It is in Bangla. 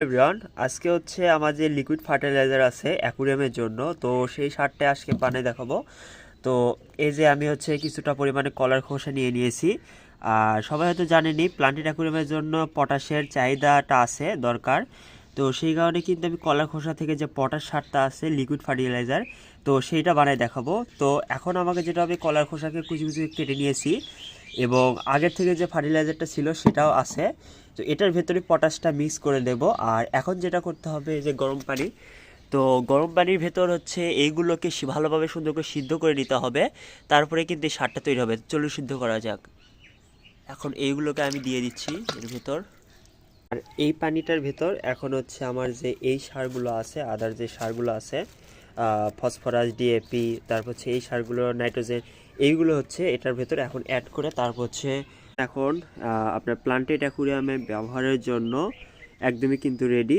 এভরিওয়ান, আজকে হচ্ছে আমার যে লিকুইড ফার্টিলাইজার আছে অ্যাকুরিয়ামের জন্য, তো সেই সারটা আজকে বানিয়ে দেখাবো। তো এই যে আমি হচ্ছে কিছুটা পরিমাণে কলার খোসা নিয়ে নিয়েছি। আর সবাই হয়তো জানেনি প্লান্টেড অ্যাকুরিয়ামের জন্য পটাশের চাহিদাটা আছে দরকার। তো সেই কারণে কিন্তু আমি কলার খোসা থেকে যে পটাশ সারটা আছে লিকুইড ফার্টিলাইজার, তো সেইটা বানায় দেখাবো। তো এখন আমাকে যেটা হবে, কলার খোসাকে কুচি কুচি কেটে নিয়েছি এবং আগের থেকে যে ফার্টিলাইজারটা ছিল সেটাও আছে। তো এটার ভেতরে পটাশটা মিক্স করে দেব। আর এখন যেটা করতে হবে, এই যে গরম পানি, তো গরম পানির ভেতর হচ্ছে এইগুলোকে ভালোভাবে সুন্দর করে সিদ্ধ করে নিতে হবে। তারপরে কিন্তু এই সারটা তৈরি হবে। চলুন সিদ্ধ করা যাক। এখন এইগুলোকে আমি দিয়ে দিচ্ছি এর ভেতর। আর এই পানিটার ভেতর এখন হচ্ছে আমার যে এই সারগুলো আছে, আদার যে সারগুলো আছে, ফসফরাস, ডিএপি, তারপর হচ্ছে এই সারগুলো, নাইট্রোজেন, এইগুলো হচ্ছে এটার ভেতর এখন অ্যাড করে তারপর হচ্ছে এখন আপনার প্লান্টেড অ্যাকুরিয়ামে ব্যবহারের জন্য একদমই কিন্তু রেডি।